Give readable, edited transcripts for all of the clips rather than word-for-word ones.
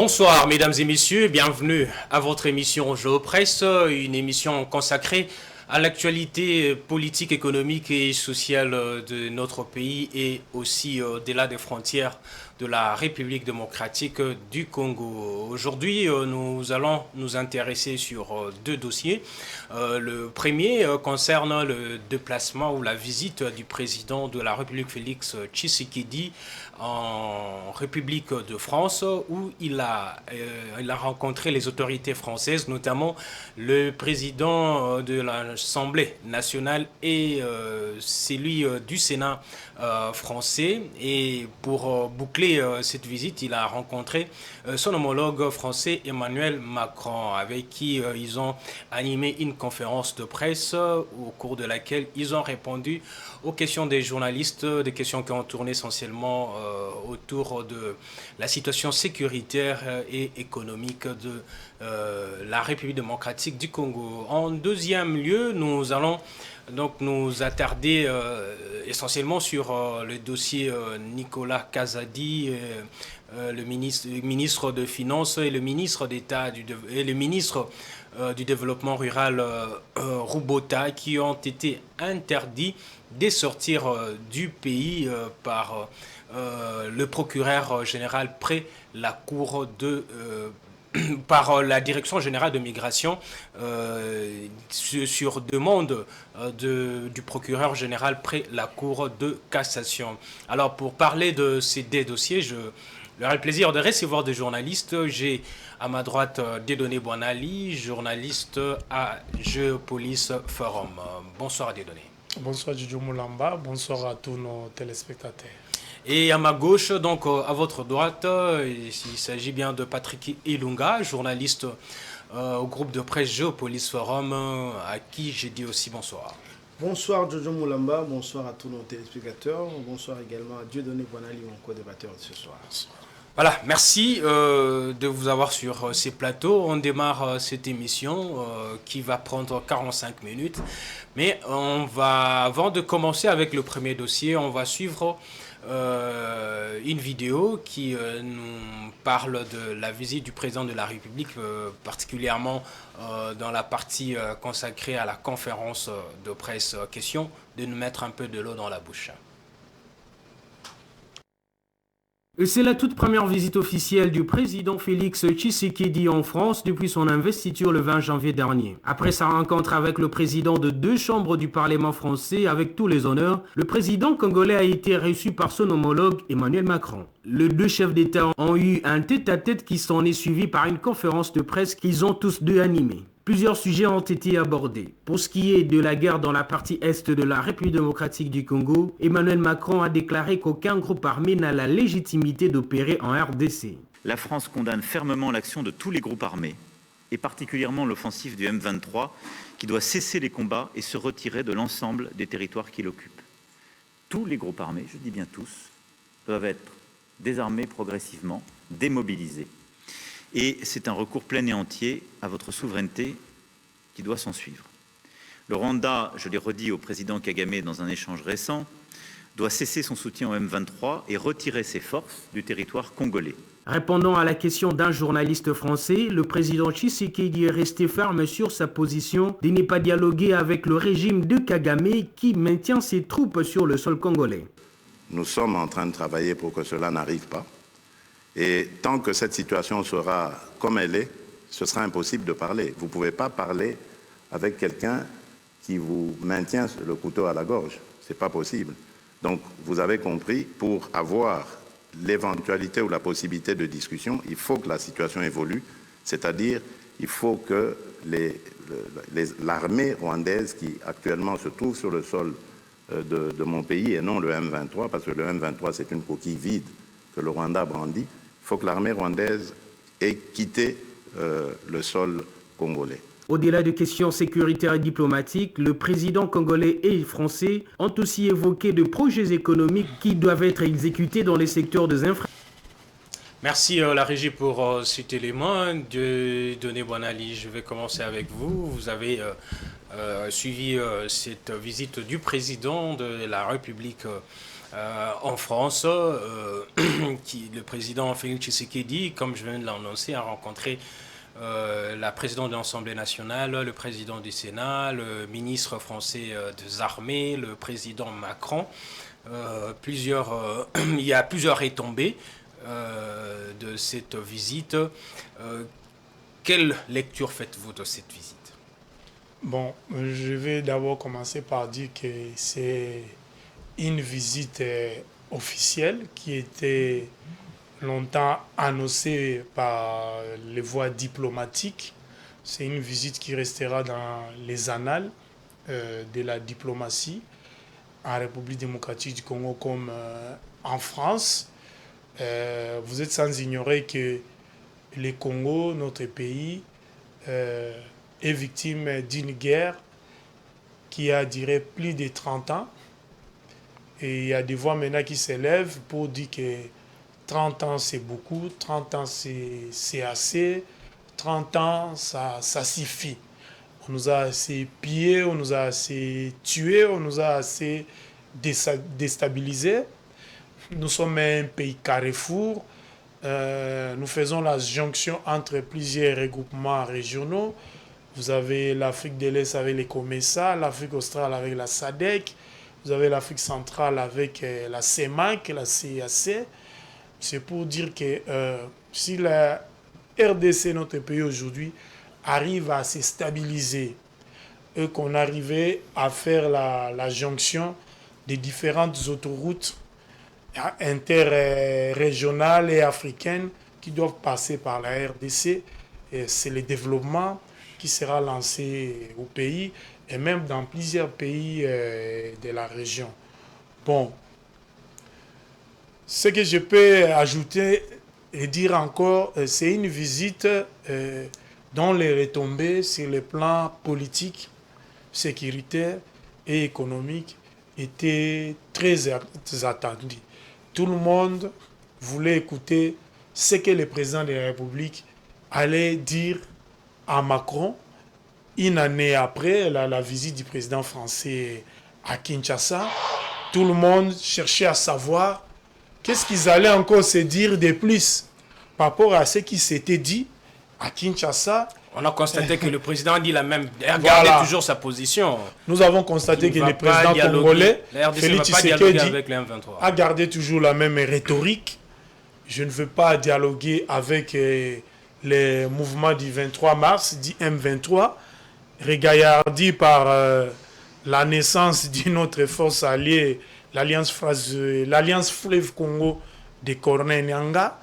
Bonsoir mesdames et messieurs, bienvenue à votre émission Géopresse, une émission consacrée à l'actualité politique, économique et sociale de notre pays et aussi au-delà des frontières de la République démocratique du Congo. Aujourd'hui, nous allons nous intéresser sur deux dossiers. Le premier concerne le déplacement ou la visite du président de la République Félix Tshisekedi en République de France où il a rencontré les autorités françaises, notamment le président de l'Assemblée nationale et celui du Sénat français. Et pour boucler cette visite, il a rencontré son homologue français Emmanuel Macron, avec qui ils ont animé une conférence de presse au cours de laquelle ils ont répondu aux questions des journalistes, des questions qui ont tourné essentiellement autour de la situation sécuritaire et économique de la République démocratique du Congo. En deuxième lieu, nous allons donc nous attarder essentiellement sur le dossier Nicolas Kazadi, le ministre de Finances et le ministre d'État et le ministre du Développement rural Roubota, qui ont été interdits de sortir du pays par le procureur général près la cour de par la Direction générale de migration sur demande du procureur général près la Cour de cassation. Alors pour parler de ces deux dossiers, j'aurai le plaisir de recevoir des journalistes. J'ai à ma droite Dieudonné Boinali, journaliste à Géopolice Forum. Bonsoir Dieudonné. Bonsoir Djidjo Moulamba, bonsoir à tous nos téléspectateurs. Et à ma gauche, donc à votre droite, il s'agit bien de Patrick Ilunga, journaliste au groupe de presse Géopolice Forum, à qui j'ai dit aussi bonsoir. Bonsoir Djidjo Moulamba, bonsoir à tous nos téléspectateurs, bonsoir également à Dieudonné Boinali, mon co-débatteur de ce soir. Voilà, merci de vous avoir sur ces plateaux. On démarre cette émission qui va prendre 45 minutes. Mais avant de commencer avec le premier dossier, on va suivre une vidéo qui nous parle de la visite du président de la République, particulièrement dans la partie consacrée à la conférence de presse. Question de nous mettre un peu de l'eau dans la bouche. C'est la toute première visite officielle du président Félix Tshisekedi en France depuis son investiture le 20 janvier dernier. Après sa rencontre avec le président de deux chambres du Parlement français avec tous les honneurs, le président congolais a été reçu par son homologue Emmanuel Macron. Les deux chefs d'État ont eu un tête-à-tête qui s'en est suivi par une conférence de presse qu'ils ont tous deux animée. Plusieurs sujets ont été abordés. Pour ce qui est de la guerre dans la partie est de la République démocratique du Congo, Emmanuel Macron a déclaré qu'aucun groupe armé n'a la légitimité d'opérer en RDC. La France condamne fermement l'action de tous les groupes armés, et particulièrement l'offensive du M23, qui doit cesser les combats et se retirer de l'ensemble des territoires qu'il occupe. Tous les groupes armés, je dis bien tous, doivent être désarmés progressivement, démobilisés. Et c'est un recours plein et entier à votre souveraineté qui doit s'en suivre. Le Rwanda, je l'ai redit au président Kagame dans un échange récent, doit cesser son soutien au M23 et retirer ses forces du territoire congolais. Répondant à la question d'un journaliste français, le président Tshisekedi est resté ferme sur sa position de ne pas dialoguer avec le régime de Kagame qui maintient ses troupes sur le sol congolais. Nous sommes en train de travailler pour que cela n'arrive pas. Et tant que cette situation sera comme elle est, ce sera impossible de parler. Vous ne pouvez pas parler avec quelqu'un qui vous maintient le couteau à la gorge. Ce n'est pas possible. Donc, vous avez compris, pour avoir l'éventualité ou la possibilité de discussion, il faut que la situation évolue. C'est-à-dire, il faut que l'armée rwandaise qui actuellement se trouve sur le sol de mon pays et non le M23, parce que le M23 c'est une coquille vide que le Rwanda brandit, il faut que l'armée rwandaise ait quitté le sol congolais. Au-delà de questions sécuritaires et diplomatiques, le président congolais et français ont aussi évoqué de projets économiques qui doivent être exécutés dans les secteurs des infrastructures. Merci la régie pour cet élément. Dieudonné Boinali, je vais commencer avec vous. Vous avez suivi cette visite du président de la République En France, le président Félix Tshisekedi, comme je viens de l'annoncer, a rencontré la présidente de l'Assemblée nationale, le président du Sénat, le ministre français des armées, le président Macron. Il y a plusieurs retombées de cette visite. Quelle lecture faites-vous de cette visite? Bon, je vais d'abord commencer par dire que c'est une visite officielle qui était longtemps annoncée par les voies diplomatiques. C'est une visite qui restera dans les annales de la diplomatie en République démocratique du Congo comme en France. Vous êtes sans ignorer que le Congo, notre pays, est victime d'une guerre qui a duré plus de 30 ans. Et il y a des voix maintenant qui s'élèvent pour dire que 30 ans c'est beaucoup, 30 ans c'est assez, 30 ans ça suffit. On nous a assez pillés, on nous a assez tués, on nous a assez déstabilisés. Nous sommes un pays carrefour. Nous faisons la jonction entre plusieurs regroupements régionaux. Vous avez l'Afrique de l'Est avec les COMESA, l'Afrique australe avec la SADC, vous avez l'Afrique centrale avec la CEMAC, la CAC. C'est pour dire que si la RDC, notre pays aujourd'hui, arrive à se stabiliser et qu'on arrivait à faire la jonction des différentes autoroutes interrégionales et africaines qui doivent passer par la RDC, c'est le développement qui sera lancé au pays et même dans plusieurs pays de la région. Bon, ce que je peux ajouter et dire encore, c'est une visite dont les retombées sur le plan politique, sécuritaire et économique étaient très attendues. Tout le monde voulait écouter ce que le président de la République allait dire à Macron une année après la visite du président français à Kinshasa. Tout le monde cherchait à savoir qu'est-ce qu'ils allaient encore se dire de plus par rapport à ce qui s'était dit à Kinshasa. On a constaté que le président a dit la même, gardait toujours sa position. Nous avons constaté que le président congolais, Félix Tshisekedi, a gardé toujours la même rhétorique. Je ne veux pas dialoguer avec les mouvements du 23 mars, dit M23, régaillardi par la naissance d'une autre force alliée, l'Alliance Fleuve Congo de Corneille Nangaa.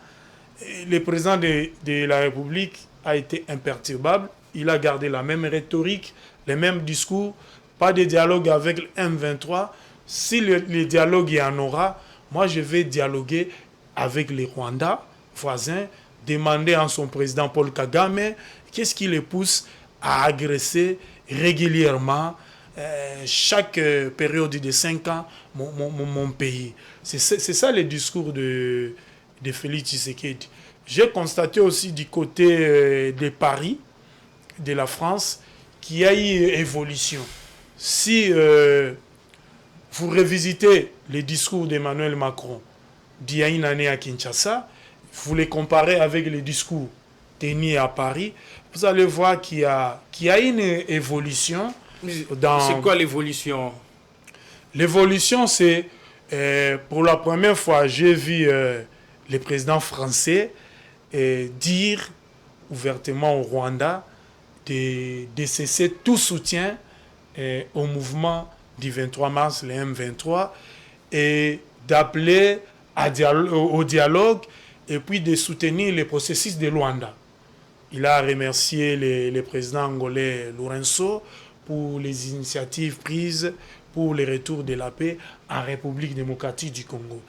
Le président de la République a été imperturbable. Il a gardé la même rhétorique, les mêmes discours, pas de dialogue avec le M23. Si le dialogue y en aura, moi je vais dialoguer avec les Rwandais voisins, demander à son président Paul Kagame qu'est-ce qui les pousse à agresser régulièrement chaque période de 5 ans mon pays. C'est ça le discours de Félix Tshisekedi. J'ai constaté aussi du côté de Paris, de la France, qu'il y a eu évolution. Si vous revisitez les discours d'Emmanuel Macron d'il y a une année à Kinshasa, vous les comparez avec les discours tenus à Paris, vous allez voir qu'il y a une évolution. C'est quoi l'évolution? L'évolution, c'est pour la première fois, j'ai vu le président français dire ouvertement au Rwanda de cesser tout soutien au mouvement du 23 mars, le M23, et d'appeler au dialogue et puis de soutenir le processus de Luanda. Il a remercié le président angolais Lourenço pour les initiatives prises pour le retour de la paix en République démocratique du Congo.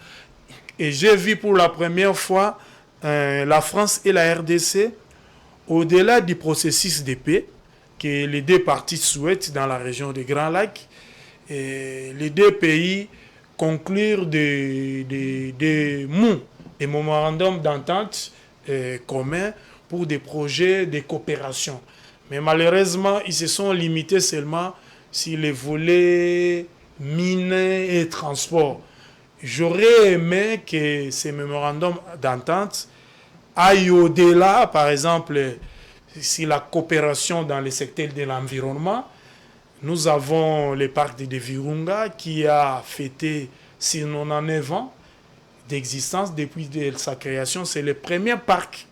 Et j'ai vu pour la première fois la France et la RDC, au-delà du processus de paix que les deux parties souhaitent dans la région des Grands Lacs, les deux pays conclure des mémorandums d'entente communs pour des projets de coopération. Mais malheureusement, ils se sont limités seulement sur les volets mines et transport. j'aurais aimé que ces mémorandums d'entente aillent au-delà, par exemple, si la coopération dans le secteur de l'environnement. Nous avons le parc de Virunga qui a fêté 609 ans d'existence depuis sa création. C'est le premier parc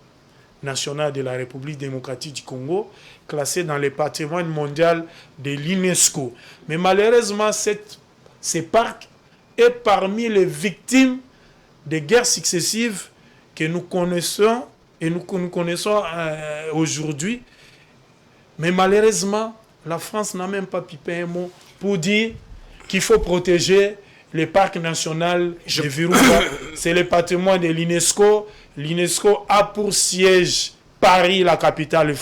national de la République démocratique du Congo, classé dans le patrimoine mondial de l'UNESCO. Mais malheureusement, ce parc est parmi les victimes des guerres successives que nous connaissons et nous connaissons aujourd'hui. Mais malheureusement, la France n'a même pas pipé un mot pour dire qu'il faut protéger le parc national de Virunga. C'est le patrimoine de l'UNESCO. L'UNESCO a pour siège Paris, la capitale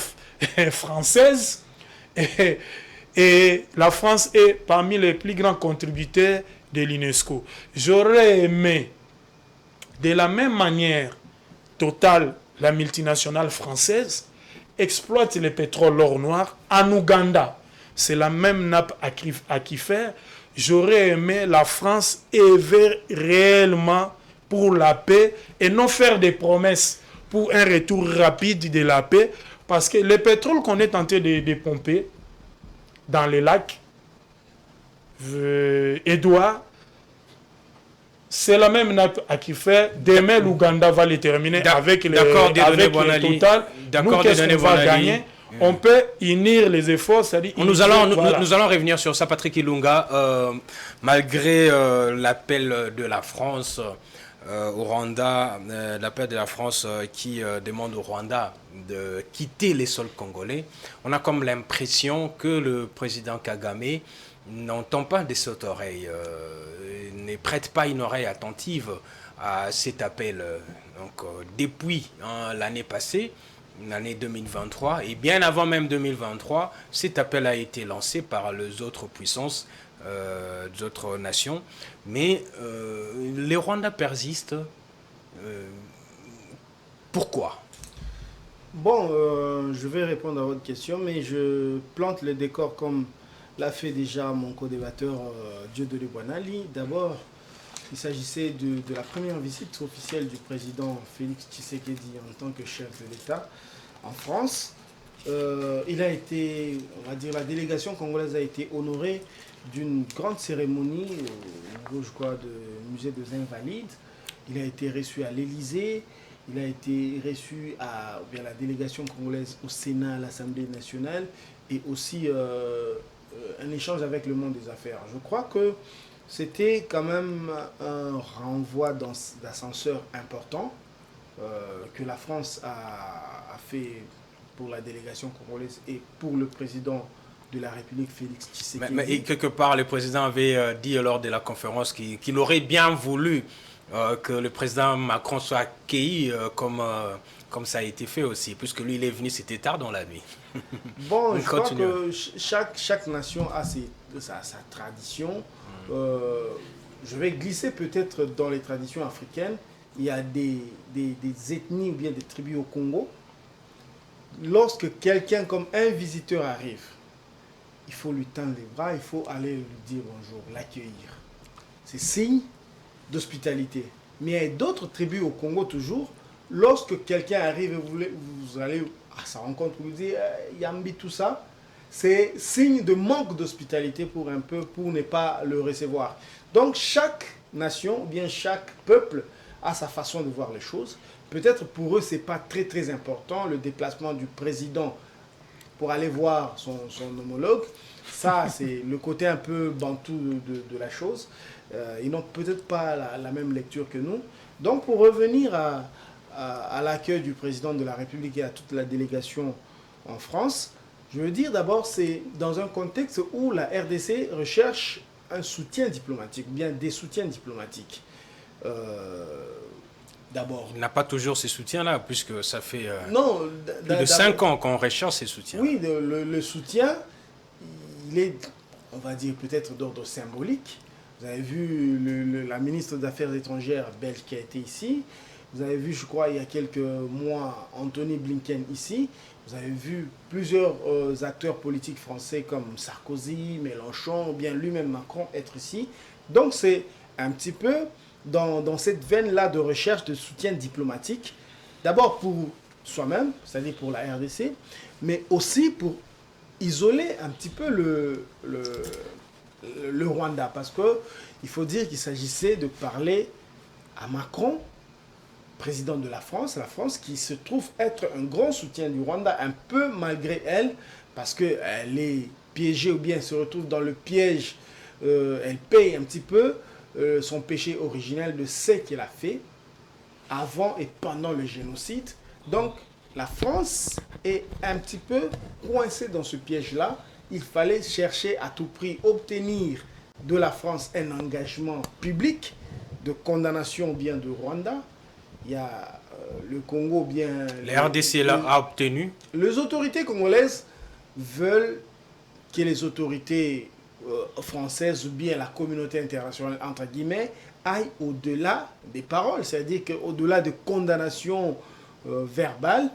française. Et la France est parmi les plus grands contributeurs de l'UNESCO. J'aurais aimé, de la même manière, Total, la multinationale française, exploite le pétrole l'or noir en Ouganda. C'est la même nappe aquifère. J'aurais aimé la France œuvrer réellement pour la paix et non faire des promesses pour un retour rapide de la paix, parce que le pétrole qu'on est en train de pomper dans les lacs, Edouard, c'est la même nappe aquifère. Demain, l'Ouganda va les terminer avec le Total. Nous, qu'est-ce qu'on va gagner? On peut unir les efforts, c'est-à-dire... Nous allons revenir sur ça, Patrick Ilunga. Malgré l'appel de la France au Rwanda, l'appel de la France qui demande au Rwanda de quitter les sols congolais, on a comme l'impression que le président Kagame n'entend pas de cette oreille, ne prête pas une oreille attentive à cet appel. Donc, depuis l'année passée, l'année 2023, et bien avant même 2023, cet appel a été lancé par les autres puissances, les autres nations. Mais les Rwandais persistent. Pourquoi? Bon, je vais répondre à votre question, mais je plante le décor comme l'a fait déjà mon co-débatteur Dieudonné Boinali. D'abord, il s'agissait de la première visite officielle du président Félix Tshisekedi en tant que chef de l'État en France. Il a été, on va dire, la délégation congolaise a été honorée d'une grande cérémonie au niveau, je crois, du musée des Invalides. Il a été reçu à l'Élysée. Il a été reçu à la délégation congolaise au Sénat, à l'Assemblée nationale, et aussi un échange avec le monde des affaires. Je crois que c'était quand même un renvoi d'ascenseur important que la France a fait pour la délégation congolaise et pour le président de la République, Félix Tshisekedi. Mais quelque part, le président avait dit lors de la conférence qu'il aurait bien voulu que le président Macron soit accueilli comme ça a été fait aussi, puisque lui, il est venu, c'était tard dans la nuit. Bon, je crois que chaque nation a sa tradition. Je vais glisser peut-être dans les traditions africaines. Il y a des ethnies ou bien des tribus au Congo. Lorsque quelqu'un comme un visiteur arrive, il faut lui tendre les bras, il faut aller lui dire bonjour, l'accueillir. C'est signe d'hospitalité. Mais il y a d'autres tribus au Congo toujours, lorsque quelqu'un arrive et vous allez à sa rencontre, vous lui dites Yambi, tout ça, c'est signe de manque d'hospitalité pour ne pas le recevoir. Donc chaque nation, ou bien chaque peuple a sa façon de voir les choses. Peut-être pour eux, ce n'est pas très très important, le déplacement du président pour aller voir son homologue. Ça, c'est le côté un peu bantou de la chose. Ils n'ont peut-être pas la même lecture que nous. Donc pour revenir à l'accueil du président de la République et à toute la délégation en France, je veux dire d'abord, c'est dans un contexte où la RDC recherche un soutien diplomatique, ou bien des soutiens diplomatiques. D'abord. Il n'a pas toujours ces soutiens-là, puisque ça fait plus de 5 ans qu'on recherche ces soutiens. Oui, le soutien, il est, on va dire, peut-être d'ordre symbolique. Vous avez vu la ministre des Affaires étrangères belge qui a été ici. Vous avez vu, je crois, il y a quelques mois, Anthony Blinken ici. Vous avez vu plusieurs acteurs politiques français comme Sarkozy, Mélenchon, ou bien lui-même Macron être ici. Donc c'est un petit peu dans cette veine-là de recherche de soutien diplomatique, d'abord pour soi-même, c'est-à-dire pour la RDC, mais aussi pour isoler un petit peu le Rwanda, parce qu'il faut dire qu'il s'agissait de parler à Macron, président de la France qui se trouve être un grand soutien du Rwanda, un peu malgré elle, parce qu'elle est piégée ou bien se retrouve dans le piège, elle paye un petit peu son péché originel de ce qu'elle a fait avant et pendant le génocide. Donc la France est un petit peu coincée dans ce piège-là. Il fallait chercher à tout prix, obtenir de la France un engagement public de condamnation bien de Rwanda. Il y a le Congo bien... La RDC l'a obtenu. Les autorités congolaises veulent que les autorités françaises ou bien la communauté internationale, entre guillemets, aillent au-delà des paroles. C'est-à-dire qu'au-delà de condamnations verbales,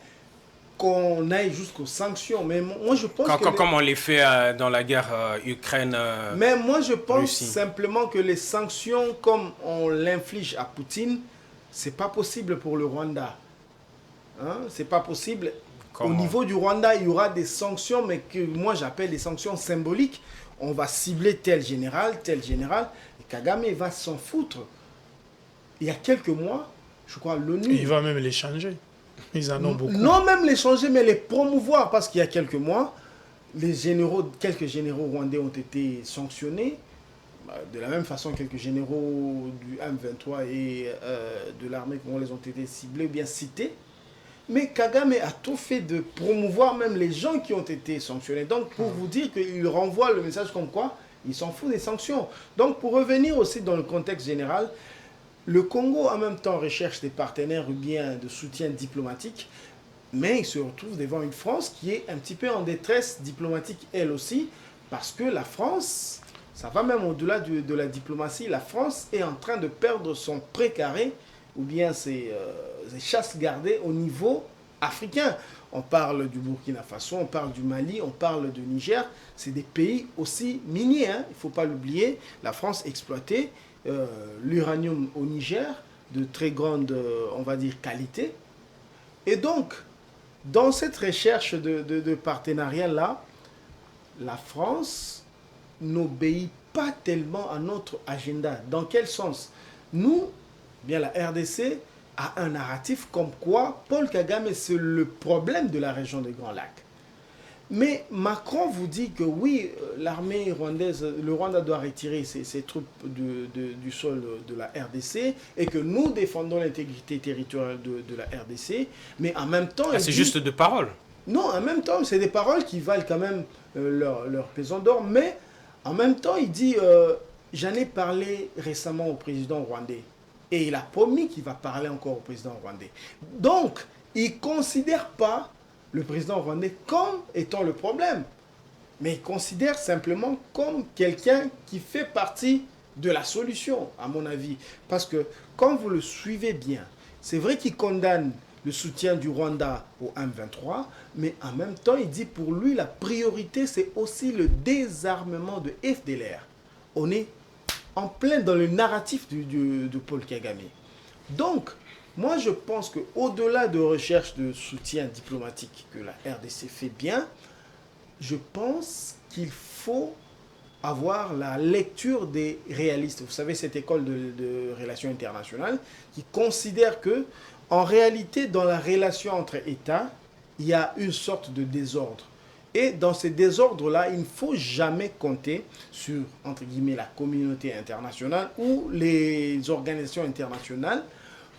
qu'on aille jusqu'aux sanctions. Mais moi, je pense comme on les fait dans la guerre Ukraine. Mais moi, je pense Russie. simplement que les sanctions, comme on l'inflige à Poutine, c'est pas possible pour le Rwanda. Hein? C'est pas possible. Comment? Au niveau du Rwanda, il y aura des sanctions, mais que moi j'appelle des sanctions symboliques. On va cibler tel général, et Kagame va s'en foutre. Il y a quelques mois, je crois, l'ONU... Il va même les changer. Ils en ont beaucoup. Non, même les changer, mais les promouvoir, parce qu'il y a quelques mois, quelques généraux rwandais ont été sanctionnés. De la même façon, quelques généraux du M23 et de l'armée congolaise ont été ciblés ou bien cités. Mais Kagame a tout fait de promouvoir même les gens qui ont été sanctionnés. Donc, pour vous dire qu'il renvoie le message comme quoi il s'en fout des sanctions. Donc, pour revenir aussi dans le contexte général, le Congo en même temps recherche des partenaires ou bien de soutien diplomatique, mais il se retrouve devant une France qui est un petit peu en détresse diplomatique elle aussi, parce que la France, ça va même au-delà de la diplomatie, la France est en train de perdre son précaré ou bien ses chasses gardées au niveau africain. On parle du Burkina Faso, on parle du Mali, on parle du Niger. C'est des pays aussi miniers, hein. Il ne faut pas l'oublier. La France exploitait l'uranium au Niger de très grande, on va dire, qualité. Et donc, dans cette recherche de partenariat-là, la France n'obéit pas tellement à notre agenda. Dans quel sens? Nous, bien la RDC, a un narratif comme quoi Paul Kagame, c'est le problème de la région des Grands Lacs. Mais Macron vous dit que oui, l'armée rwandaise, le Rwanda doit retirer ses troupes du sol de la RDC et que nous défendons l'intégrité territoriale de la RDC. Mais en même temps... c'est juste de paroles. Non, en même temps, c'est des paroles qui valent quand même leur pesant d'or. Mais en même temps, il dit, j'en ai parlé récemment au président rwandais. Et il a promis qu'il va parler encore au président rwandais. Donc, il ne considère pas le président rwandais comme étant le problème. Mais il considère simplement comme quelqu'un qui fait partie de la solution, à mon avis. Parce que, quand vous le suivez bien, c'est vrai qu'il condamne le soutien du Rwanda au M23, mais en même temps, il dit pour lui, la priorité, c'est aussi le désarmement de FDLR. On est en plein dans le narratif de Paul Kagame. Donc, moi je pense qu'au-delà de recherche de soutien diplomatique que la RDC fait bien, je pense qu'il faut avoir la lecture des réalistes. Vous savez, cette école de relations internationales qui considère que, en réalité, dans la relation entre États, il y a une sorte de désordre. Et dans ces désordres-là, il ne faut jamais compter sur, entre guillemets, la communauté internationale ou les organisations internationales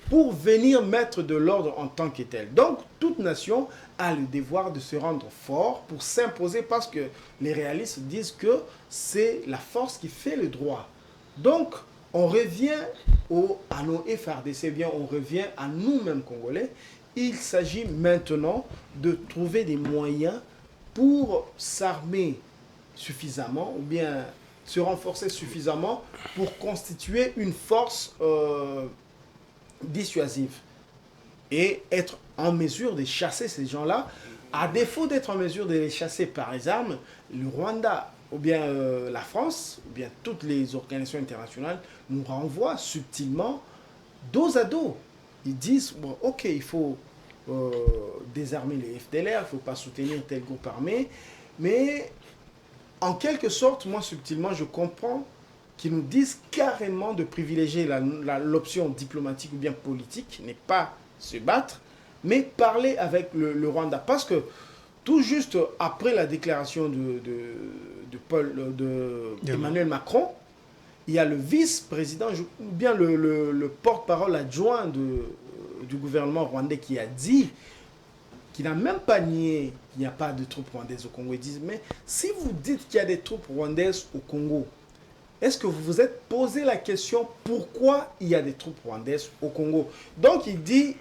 pour venir mettre de l'ordre en tant que tel. Donc, toute nation a le devoir de se rendre fort pour s'imposer parce que les réalistes disent que c'est la force qui fait le droit. Donc, on revient à nos FRDC, bien, on revient à nous-mêmes Congolais. Il s'agit maintenant de trouver des moyens pour s'armer suffisamment ou bien se renforcer suffisamment pour constituer une force dissuasive et être en mesure de chasser ces gens-là. À défaut d'être en mesure de les chasser par les armes, le Rwanda ou bien la France, ou bien toutes les organisations internationales nous renvoient subtilement dos à dos. Ils disent, bon, ok, il faut désarmer les FDLR, il ne faut pas soutenir tel groupe armé, mais en quelque sorte, moi subtilement, je comprends qu'ils nous disent carrément de privilégier l'option diplomatique ou bien politique, n'est pas se battre, mais parler avec le Rwanda. Parce que tout juste après la déclaration d'Emmanuel Macron, il y a le vice-président, ou bien le porte-parole adjoint du gouvernement rwandais qui a dit, qui n'a même pas nié qu'il n'y a pas de troupes rwandaises au Congo. Ils disent, mais si vous dites qu'il y a des troupes rwandaises au Congo, est-ce que vous vous êtes posé la question pourquoi il y a des troupes rwandaises au Congo? Donc il dit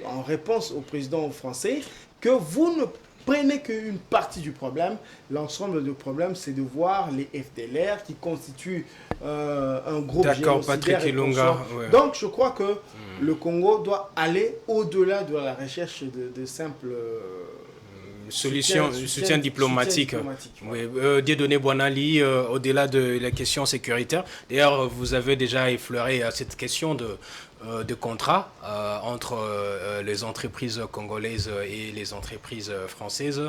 en réponse au président français que vous ne prenez qu'une partie du problème. L'ensemble du problème, c'est de voir les FDLR qui constituent un groupe génocidaire et consort. Ouais. Donc je crois que le Congo doit aller au-delà de la recherche de simples... soutien diplomatique. Oui. Dieudonné Boinali, au-delà de la question sécuritaire. D'ailleurs, vous avez déjà effleuré cette question de contrat entre les entreprises congolaises et les entreprises françaises.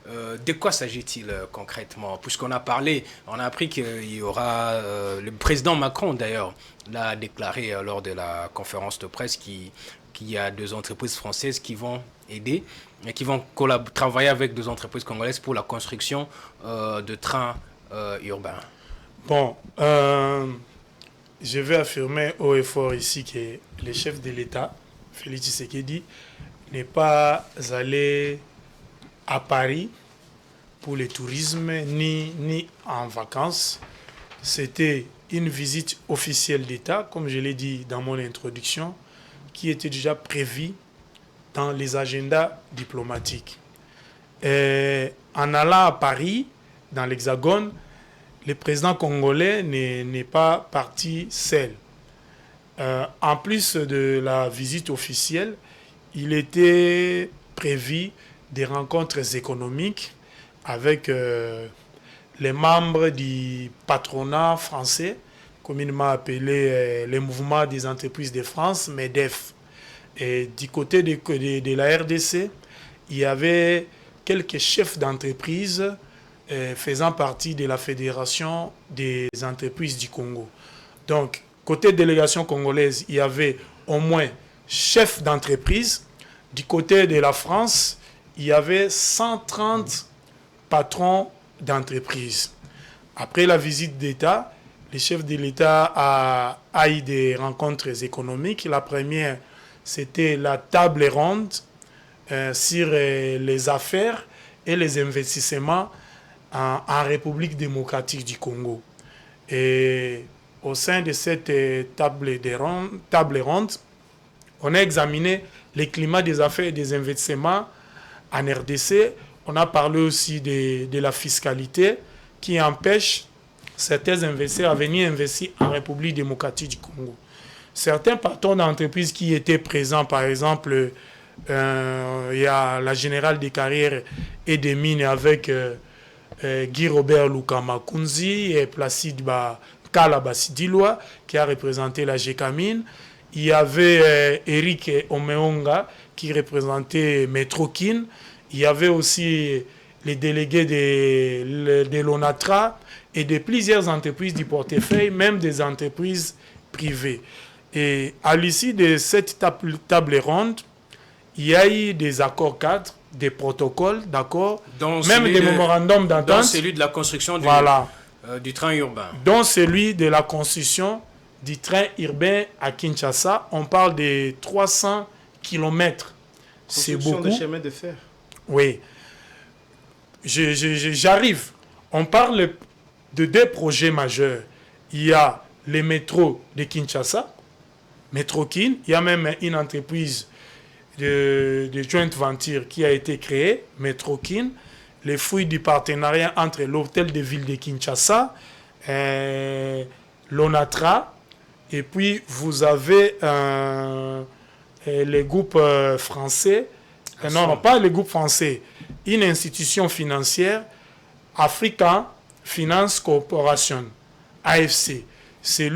De quoi s'agit-il concrètement? Puisqu'on a parlé, on a appris qu'il y aura... le président Macron, d'ailleurs, l'a déclaré lors de la conférence de presse qu'il y a 2 entreprises françaises qui vont aider et qui vont travailler avec 2 entreprises congolaises pour la construction de trains urbains. Bon, je vais affirmer haut et fort ici que le chef de l'État, Félix Tshisekedi, n'est pas allé à Paris pour le tourisme ni en vacances. C'était une visite officielle d'État, comme je l'ai dit dans mon introduction, qui était déjà prévue dans les agendas diplomatiques. Et en allant à Paris, dans l'Hexagone, le président congolais n'est pas parti seul. En plus de la visite officielle, il était prévu des rencontres économiques avec les membres du patronat français, communément appelé le mouvement des entreprises de France, MEDEF. Et du côté de la RDC, il y avait quelques chefs d'entreprise faisant partie de la Fédération des entreprises du Congo. Donc, côté délégation congolaise, il y avait au moins chefs d'entreprise. Du côté de la France, il y avait 130 patrons d'entreprise. Après la visite d'État, le chef de l'État a eu des rencontres économiques. La première, c'était la table ronde sur les affaires et les investissements en République démocratique du Congo. Et au sein de cette table ronde, on a examiné le climat des affaires et des investissements en RDC. On a parlé aussi de la fiscalité qui empêche certains investisseurs à venir investir en République démocratique du Congo. Certains patrons d'entreprises qui étaient présents, par exemple, il y a la générale des carrières et des mines avec Guy Robert Lukamakunzi et Placide Kalabasidiloa qui a représenté la GECAMINE. Il y avait Eric Omeonga qui représentait Metrokin. Il y avait aussi les délégués de l'ONATRA et de plusieurs entreprises du portefeuille, même des entreprises privées. Et à l'issue de cette table ronde, il y a eu des accords cadres, des protocoles d'accords, même des mémorandums d'entente. Dans celui de la construction du train urbain. Dans celui de la construction du train urbain à Kinshasa, on parle de 300 km. C'est beaucoup. Construction de chemin de fer. Oui. J'arrive. On parle de 2 projets majeurs. Il y a le métro de Kinshasa, Metrokin. Il y a même une entreprise de joint venture qui a été créée, Metrokin. Les fruits du partenariat entre l'hôtel de ville de Kinshasa, l'ONATRA, et puis vous avez les groupes français, non, pas les groupes français, une institution financière, African Finance Corporation, AFC. C'est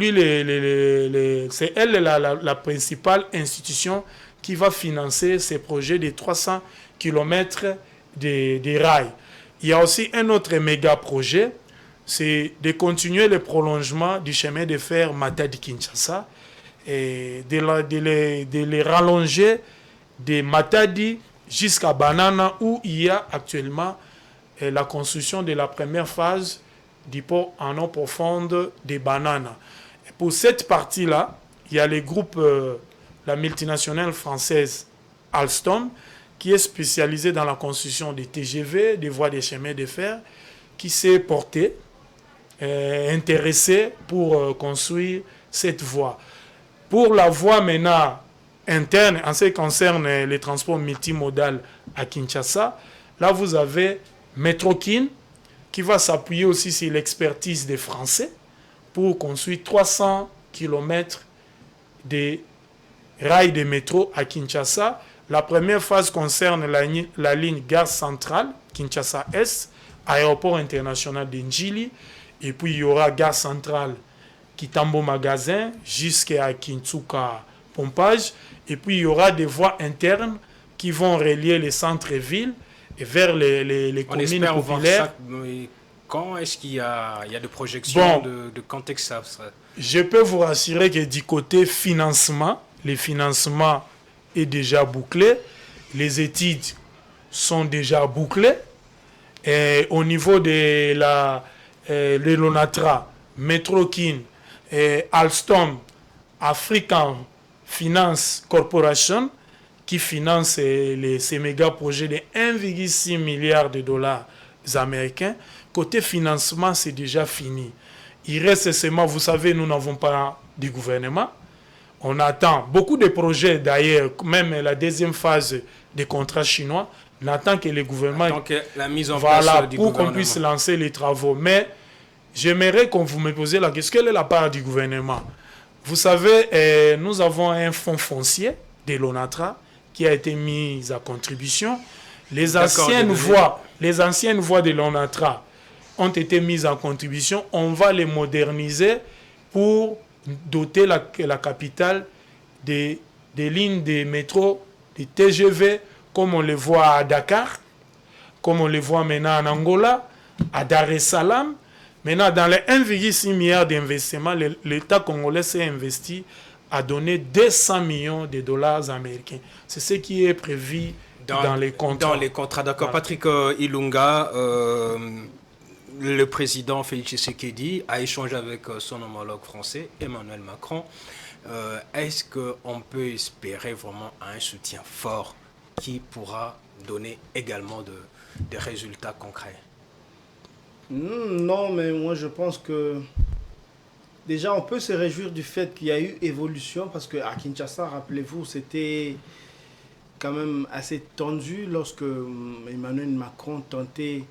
elle la principale institution qui va financer ces projets de 300 km des rails. Il y a aussi un autre méga projet, c'est de continuer le prolongement du chemin de fer Matadi-Kinshasa et de les rallonger de Matadi jusqu'à Banana où il y a actuellement la construction de la première phase du port en eau profonde de Banana. Et pour cette partie-là, il y a le groupe, la multinationale française Alstom, qui est spécialisée dans la construction des TGV, des voies de chemin de fer, qui s'est porté, intéressé pour construire cette voie. Pour la voie maintenant interne, en ce qui concerne les transports multimodaux à Kinshasa, là vous avez Metrokin, qui va s'appuyer aussi sur l'expertise des Français pour construire 300 km de rails de métro à Kinshasa. La première phase concerne la ligne Gare Centrale, Kinshasa Est, aéroport international de Njili, et puis il y aura Gare Centrale, Kitambo Magasin, jusqu'à Kintsuka Pompage, et puis il y aura des voies internes qui vont relier les centres-villes et vers les communes populaires. Quand est-ce qu'il y a des projections de quand est-ce que ça sera? Je peux vous rassurer que du côté financement, le financement est déjà bouclé, les études sont déjà bouclées, et au niveau de l'ONATRA, Metrokin, Alstom, African Finance Corporation, qui finance ces méga projets de 1,6 milliard de dollars américains. Côté financement, c'est déjà fini. Il reste seulement, vous savez, nous n'avons pas de gouvernement. On attend beaucoup de projets, d'ailleurs, même la deuxième phase des contrats chinois, on attend que le gouvernement... que la mise en place du pour gouvernement. qu'on puisse lancer les travaux. Mais j'aimerais qu'on vous me posiez la question, quelle est la part du gouvernement? Vous savez, nous avons un fonds foncier de l'ONATRA qui a été mis à contribution. Les anciennes voies de l'ONATRA ont été mises en contribution. On va les moderniser pour doter la capitale des lignes de métro, des TGV, comme on les voit à Dakar, comme on les voit maintenant en Angola, à Dar es Salaam. Maintenant, dans les 1,6 milliard d'investissements, l'État congolais s'est investi à donner 200 millions de dollars américains. C'est ce qui est prévu dans les contrats. Dans les contrats, d'accord. Voilà. Patrick Ilunga, le président Félix Tshisekedi a échangé avec son homologue français, Emmanuel Macron. Est-ce qu'on peut espérer vraiment un soutien fort qui pourra donner également des résultats concrets? Non, mais moi je pense que déjà on peut se réjouir du fait qu'il y a eu évolution, parce qu'à Kinshasa, rappelez-vous, c'était quand même assez tendu lorsque Emmanuel Macron tentait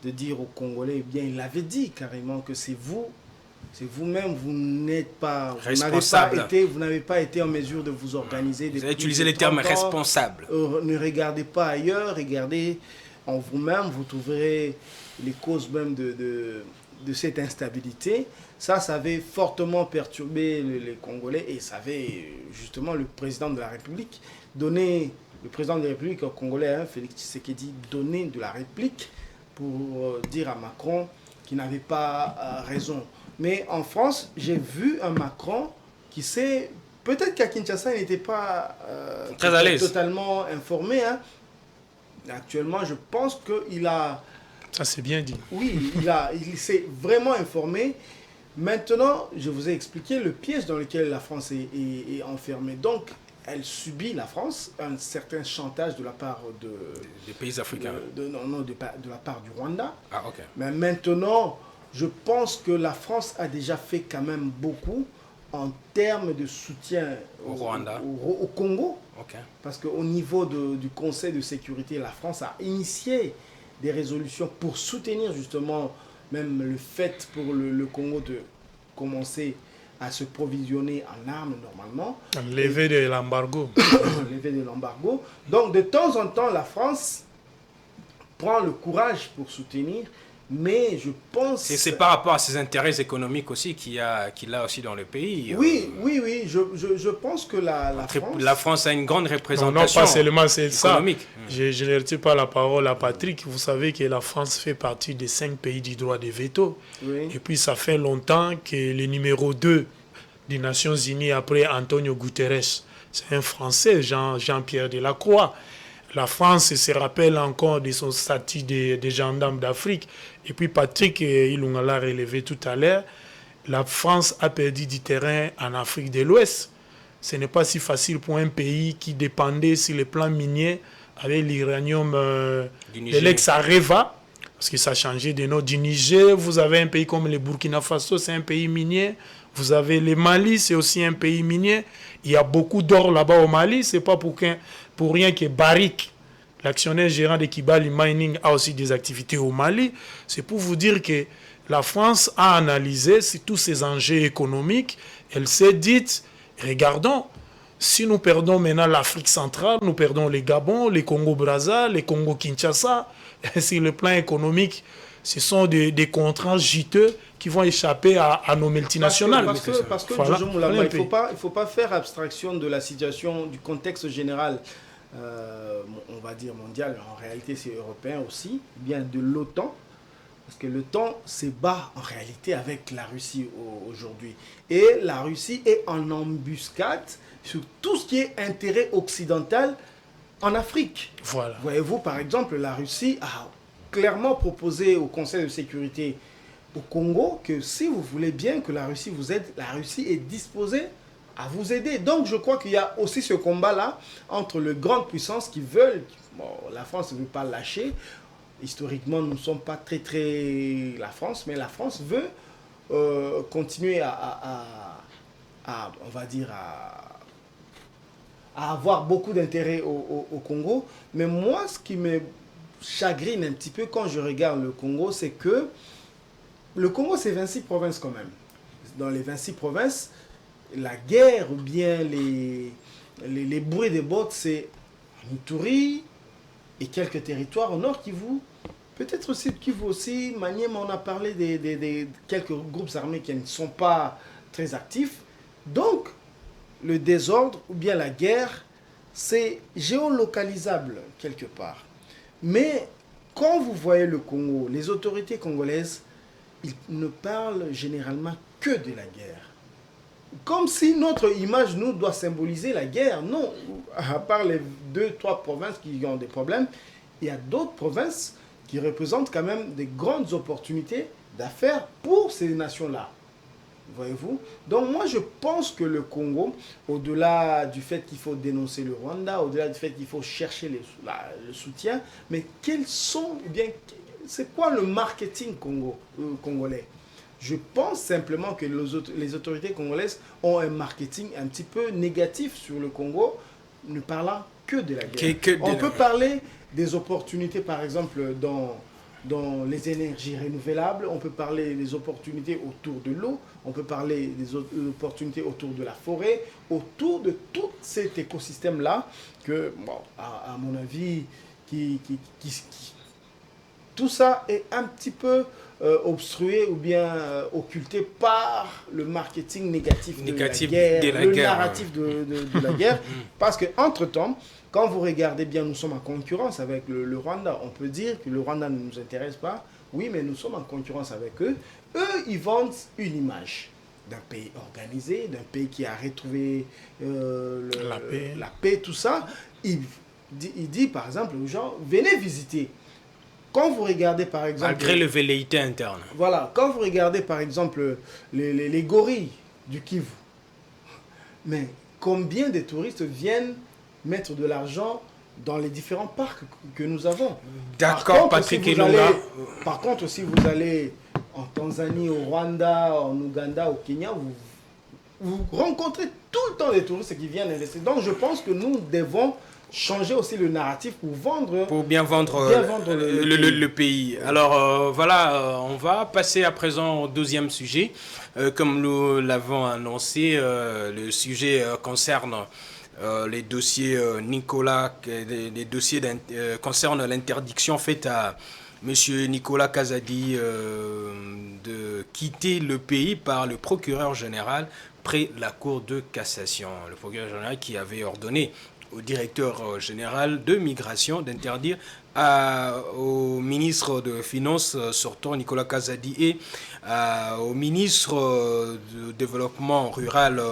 de dire aux Congolais, eh bien il avait dit carrément que c'est vous-même, vous n'êtes pas responsable. Vous n'avez pas été en mesure de vous organiser. Vous avez utilisé les termes responsable. Ne regardez pas ailleurs, regardez en vous-même, vous trouverez les causes même de cette instabilité. Ça avait fortement perturbé les Congolais, et ça avait justement le président de la République congolais, Félix Tshisekedi, donné de la réplique pour dire à Macron qu'il n'avait pas raison. Mais en France, j'ai vu un Macron qui sait, peut-être qu'à Kinshasa, il n'était pas très à l'aise, totalement informé. Actuellement, je pense qu'il a... Ça, c'est bien dit. Oui, il s'est vraiment informé. Maintenant, je vous ai expliqué le piège dans lequel la France est enfermée. Donc, elle subit, la France, un certain chantage de la part des pays africains. De la part du Rwanda. Ah, ok. Mais maintenant, je pense que la France a déjà fait quand même beaucoup en termes de soutien au Rwanda, au Congo. Okay. Parce qu'au niveau du Conseil de sécurité, la France a initié des résolutions pour soutenir justement même le fait pour le Congo de commencer à se provisionner en armes normalement. Lever de l'embargo. Lever de l'embargo. Donc de temps en temps, la France prend le courage pour soutenir Mais je pense... C'est par rapport à ses intérêts économiques aussi qu'il a aussi dans le pays. Oui. Je pense que la France a une grande représentation. Non, pas seulement c'est économique. Ça. Je ne retire pas la parole à Patrick. Vous savez que la France fait partie des 5 pays du droit de veto. Oui. Et puis ça fait longtemps que le numéro 2 des Nations Unies après Antonio Guterres, c'est un Français, Jean-Pierre Delacroix. La France se rappelle encore de son statut de gendarme d'Afrique. Et puis Patrick Ilunga l'a relevé tout à l'heure, la France a perdu du terrain en Afrique de l'Ouest. Ce n'est pas si facile pour un pays qui dépendait sur le plan minier avec l'uranium de l'ex-Areva, parce que ça a changé de nom du Niger. Vous avez un pays comme le Burkina Faso, c'est un pays minier. Vous avez le Mali, c'est aussi un pays minier. Il y a beaucoup d'or là-bas au Mali. Ce n'est pas pour rien que Barrick, l'actionnaire gérant de Kibali Mining, a aussi des activités au Mali. C'est pour vous dire que la France a analysé tous ces enjeux économiques. Elle s'est dit, regardons, si nous perdons maintenant l'Afrique centrale, nous perdons les Gabon, les Congo-Brazza, les Congo-Kinshasa, sur le plan économique, ce sont des contrats juteux qui vont échapper à nos multinationales. Parce que voilà, Jojo Moulamba, il ne faut pas faire abstraction de la situation, du contexte général, on va dire mondial, en réalité c'est européen aussi, bien de l'OTAN, parce que le temps se bat en réalité avec la Russie aujourd'hui. Et la Russie est en embuscade sur tout ce qui est intérêt occidental en Afrique. Voilà. Voyez-vous, par exemple, la Russie a clairement proposé au Conseil de sécurité au Congo que si vous voulez bien que la Russie vous aide, la Russie est disposée à vous aider. Donc je crois qu'il y a aussi ce combat-là entre les grandes puissances qui veulent, la France ne veut pas lâcher, historiquement nous ne sommes pas très la France, mais la France veut continuer on va dire, à avoir beaucoup d'intérêt au Congo. Mais moi, ce qui me chagrine un petit peu quand je regarde le Congo, c'est que le Congo, c'est 26 provinces quand même. Dans les 26 provinces, la guerre ou bien les bruits des bottes, c'est Ituri et quelques territoires au nord Kivu. Peut-être aussi Kivu aussi, Maniema, on a parlé des quelques groupes armés qui ne sont pas très actifs. Donc, le désordre ou bien la guerre, c'est géolocalisable quelque part. Mais quand vous voyez le Congo, les autorités congolaises, ils ne parlent généralement que de la guerre. Comme si notre image, nous, doit symboliser la guerre. Non, à part les 2-3 provinces qui ont des problèmes, il y a d'autres provinces qui représentent quand même des grandes opportunités d'affaires pour ces nations-là. Voyez-vous? Donc moi je pense que le Congo, au-delà du fait qu'il faut dénoncer le Rwanda, au-delà du fait qu'il faut chercher le soutien, mais c'est quoi le marketing congolais? Je pense simplement que les autorités congolaises ont un marketing un petit peu négatif sur le Congo, ne parlant que de la guerre. On peut parler des opportunités par exemple dans les énergies renouvelables, on peut parler des opportunités autour de l'eau, on peut parler des opportunités autour de la forêt, autour de tout cet écosystème-là que, à mon avis, tout ça est un petit peu obstrué ou bien occulté par le marketing négatif de la guerre, le narratif de la guerre, parce qu'entre-temps, quand vous regardez bien, nous sommes en concurrence avec le Rwanda. On peut dire que le Rwanda ne nous intéresse pas. Oui, mais nous sommes en concurrence avec eux. Eux, ils vendent une image d'un pays organisé, d'un pays qui a retrouvé la paix, tout ça. Il dit, par exemple, aux gens, venez visiter. Quand vous regardez, par exemple... Malgré le velléité interne. Voilà. Quand vous regardez, par exemple, les gorilles du Kivu, mais combien de touristes viennent mettre de l'argent dans les différents parcs que nous avons. D'accord, Patrick Ilunga. Par contre, si vous allez en Tanzanie, au Rwanda, en Ouganda, au Kenya, vous rencontrez tout le temps des touristes qui viennent investir. Donc, je pense que nous devons changer aussi le narratif pour bien vendre le pays. Alors, voilà, on va passer à présent au deuxième sujet. Comme nous l'avons annoncé, le sujet concerne... les dossiers Nicolas, les dossiers concernent l'interdiction faite M. Nicolas Kazadi de quitter le pays par le procureur général près la Cour de cassation. Le procureur général qui avait ordonné au directeur général de migration d'interdire au ministre de Finances sortant Nicolas Kazadi et au ministre du Développement rural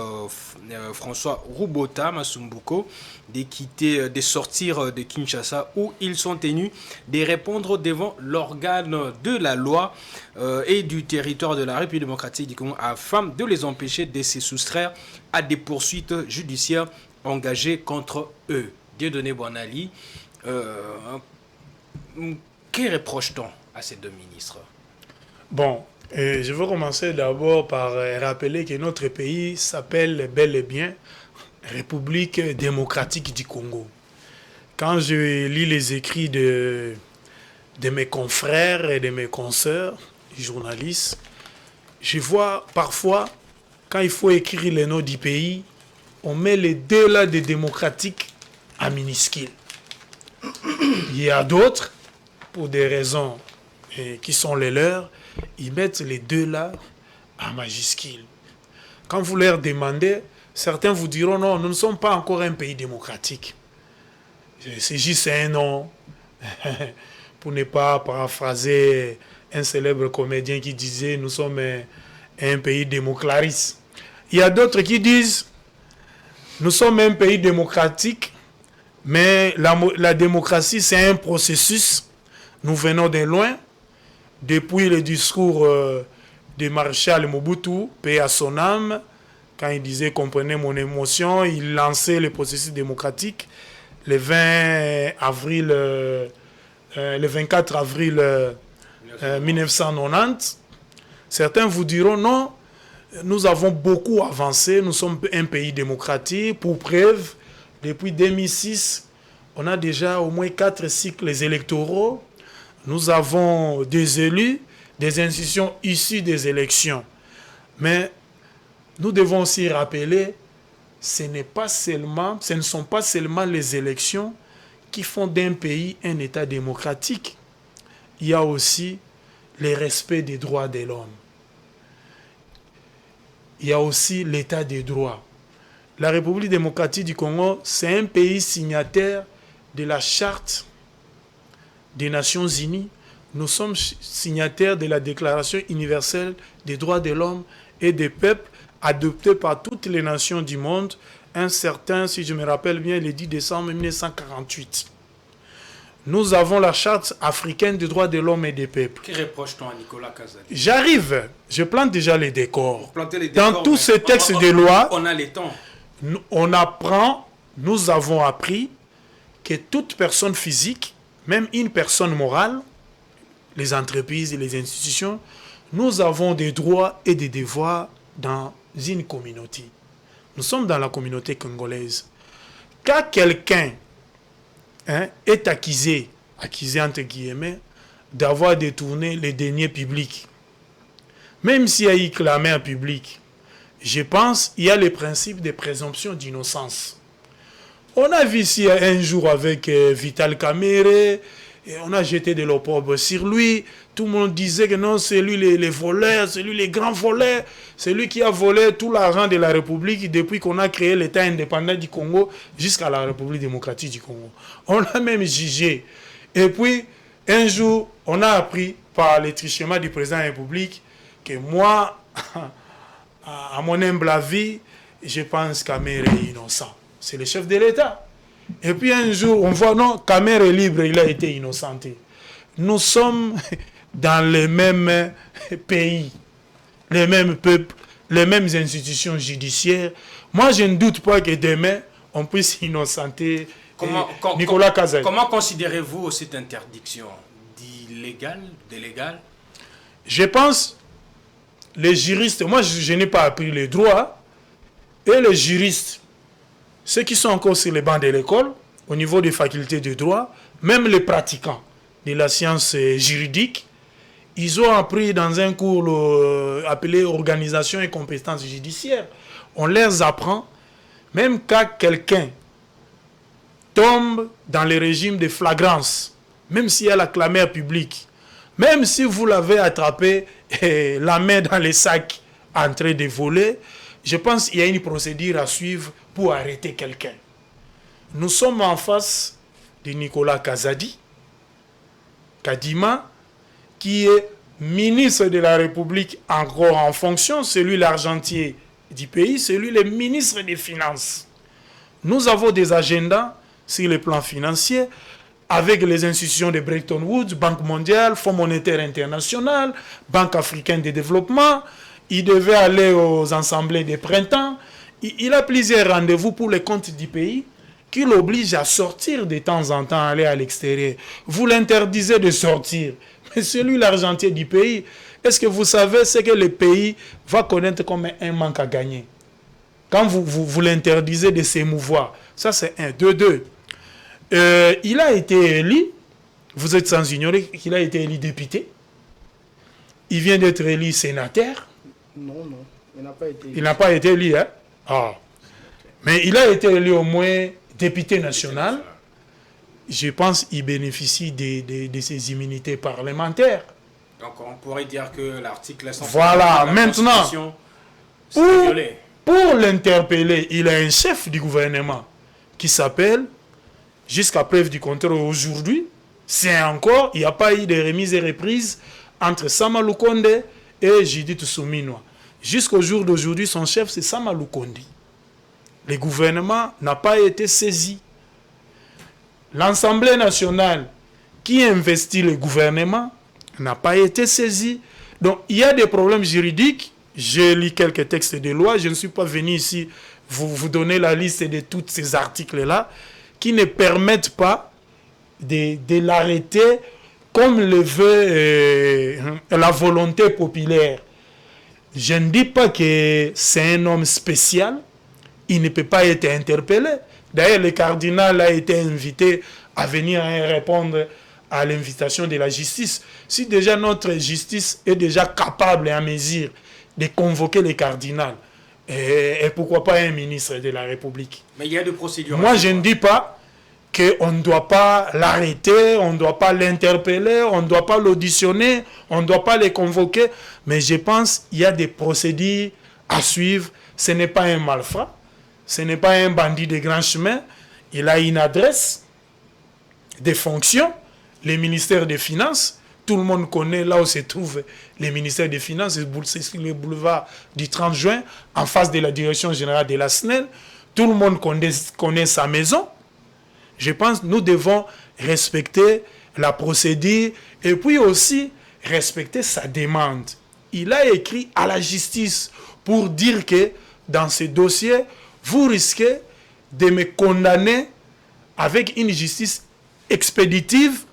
François Roubota Masumbuko de sortir de Kinshasa où ils sont tenus de répondre devant l'organe de la loi et du territoire de la République démocratique du Congo afin de les empêcher de se soustraire à des poursuites judiciaires engagées contre eux. Dieudonné Boanali, que reproche-t-on à ces deux ministres? Bon, je veux commencer d'abord par rappeler que notre pays s'appelle bel et bien République démocratique du Congo. Quand je lis les écrits de mes confrères et de mes consoeurs, journalistes, je vois parfois, quand il faut écrire les noms du pays, on met les deux là de démocratique en minuscule. Il y a d'autres, pour des raisons qui sont les leurs, ils mettent les deux là en majuscule. Quand vous leur demandez, certains vous diront non, nous ne sommes pas encore un pays démocratique. C'est juste un nom, pour ne pas paraphraser un célèbre comédien qui disait nous sommes un pays démoclariste. Il y a d'autres qui disent nous sommes un pays démocratique, mais la démocratie c'est un processus. Nous venons de loin, depuis le discours de Maréchal Mobutu, paix à son âme, quand il disait « comprenez mon émotion », il lançait le processus démocratique le 24 avril 1990. Certains vous diront non, nous avons beaucoup avancé, nous sommes un pays démocratique. Pour preuve, depuis 2006, on a déjà au moins 4 cycles électoraux. Nous avons des élus, des institutions issues des élections. Mais nous devons aussi rappeler, ce ne sont pas seulement les élections qui font d'un pays un État démocratique. Il y a aussi le respect des droits de l'homme. Il y a aussi l'état des droits. La République démocratique du Congo, c'est un pays signataire de la Charte des Nations Unies. Nous sommes signataires de la Déclaration universelle des droits de l'homme et des peuples adoptée par toutes les nations du monde, un certain, si je me rappelle bien, le 10 décembre 1948. Nous avons la Charte africaine des droits de l'homme et des peuples. Que reproche-t-on à Nicolas Kazadi? J'arrive, je plante déjà les décors. Les décors dans tous ces textes de loi, on a les temps. Nous avons appris que toute personne physique, même une personne morale, les entreprises et les institutions, nous avons des droits et des devoirs dans une communauté. Nous sommes dans la communauté congolaise. Quand quelqu'un est accusé entre guillemets, d'avoir détourné les deniers publics, même s'il y a eu clamé public, je pense qu'il y a le principe de présomption d'innocence. On a vu ici un jour avec Vital Kamerhe, on a jeté de l'opprobre sur lui. Tout le monde disait que non, c'est lui les voleurs, c'est lui les grands voleurs, c'est lui qui a volé tout l'argent de la République depuis qu'on a créé l'État indépendant du Congo jusqu'à la République démocratique du Congo. On l'a même jugé. Et puis, un jour, on a appris par le truchement du président de la République que moi, à mon humble avis, je pense qu'Kamerhe est innocent. C'est le chef de l'État. Et puis un jour, on voit, non, Kamerhe est libre, il a été innocenté. Nous sommes dans les mêmes pays, les mêmes peuples, les mêmes institutions judiciaires. Moi, je ne doute pas que demain, on puisse innocenter Nicolas Kazadi. Comment considérez-vous cette interdiction d'illégale, d'illégale? Je pense, les juristes, moi je n'ai pas appris les droits, et les juristes, ceux qui sont encore sur les bancs de l'école, au niveau des facultés de droit, même les pratiquants de la science juridique, ils ont appris dans un cours appelé Organisation et compétences judiciaires. On leur apprend, même quand quelqu'un tombe dans le régime de flagrance, même s'il y a la clameur publique, Même si vous l'avez attrapé, la main dans les sacs en train de voler, je pense qu'il y a une procédure à suivre pour arrêter quelqu'un. Nous sommes en face de Nicolas Kadima, qui est ministre de la République encore en fonction, c'est lui l'argentier du pays, c'est lui le ministre des Finances. Nous avons des agendas sur le plan financier avec les institutions de Bretton Woods, Banque mondiale, Fonds monétaire international, Banque africaine de développement. Il devait aller aux assemblées de printemps. Il a plusieurs rendez-vous pour les comptes du pays qui l'obligent à sortir de temps en temps, aller à l'extérieur. Vous l'interdisez de sortir. Mais c'est lui l'argentier du pays. Est-ce que vous savez ce que le pays va connaître comme un manque à gagner? Quand vous l'interdisez de s'émouvoir. Ça, c'est 1. 2. Il a été élu, vous êtes sans ignorer qu'il a été élu député. Il vient d'être élu sénateur. Non, il n'a pas été élu. Il n'a pas été élu, hein? Ah. Mais il a été élu au moins député national. Je pense qu'il bénéficie de ses immunités parlementaires. Donc on pourrait dire que l'article 100 voilà, de la maintenant, Constitution, c'est violé. Pour l'interpeller, il a un chef du gouvernement qui s'appelle, jusqu'à preuve du contraire aujourd'hui, c'est encore, il n'y a pas eu de remise et reprise entre Sama Lukonde et Judith Suminwa. Jusqu'au jour d'aujourd'hui, son chef, c'est Sama Lukonde. Le gouvernement n'a pas été saisi. L'Assemblée nationale qui investit le gouvernement n'a pas été saisie. Donc, il y a des problèmes juridiques. J'ai lu quelques textes de loi. Je ne suis pas venu ici vous donner la liste de tous ces articles-là qui ne permettent pas de l'arrêter comme le veut la volonté populaire. Je ne dis pas que c'est un homme spécial. Il ne peut pas être interpellé. D'ailleurs, le cardinal a été invité à venir répondre à l'invitation de la justice. Si déjà notre justice est déjà capable à mesure de convoquer le cardinal, et pourquoi pas un ministre de la République? Mais il y a des procédures. Moi, je ne dis pas qu'on ne doit pas l'arrêter, on ne doit pas l'interpeller, on ne doit pas l'auditionner, on ne doit pas le convoquer. Mais je pense qu'il y a des procédures à suivre. Ce n'est pas un malfrat. Ce n'est pas un bandit de grand chemin. Il a une adresse, des fonctions, le ministère des Finances. Tout le monde connaît là où se trouve le ministère des Finances. C'est sur le boulevard du 30 juin, en face de la direction générale de la SNEL. Tout le monde connaît sa maison. Je pense que nous devons respecter la procédure et puis aussi respecter sa demande. Il a écrit à la justice pour dire que dans ce dossier, vous risquez de me condamner avec une justice expéditive.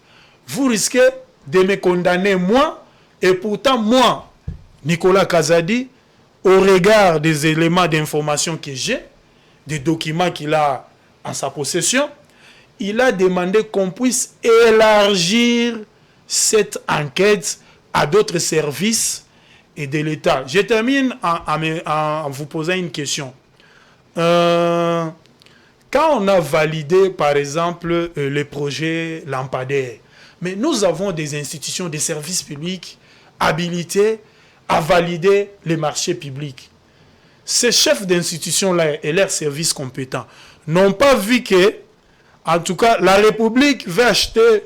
Vous risquez de me condamner moi. Et pourtant, moi, Nicolas Kazadi, au regard des éléments d'information que j'ai, des documents qu'il a en sa possession, il a demandé qu'on puisse élargir cette enquête à d'autres services et de l'État. Je termine en vous posant une question. Quand on a validé, par exemple, le projet lampadaire, mais nous avons des institutions, des services publics habilités à valider les marchés publics. Ces chefs d'institutions-là et leurs services compétents n'ont pas vu que, en tout cas, la République veut acheter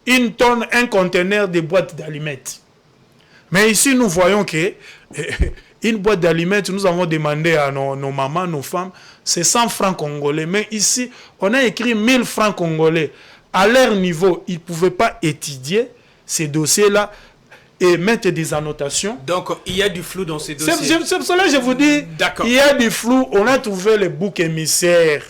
une tonne, un conteneur de boîtes d'allumettes. Mais ici, nous voyons que une boîte d'allumettes, nous avons demandé à nos mamans, nos femmes, c'est 100 francs congolais. Mais ici, on a écrit 1000 francs congolais. À leur niveau, ils ne pouvaient pas étudier ces dossiers-là et mettre des annotations. Donc, il y a du flou dans ces dossiers. C'est pour cela que je vous dis, il y a du flou. On a trouvé le bouc émissaire,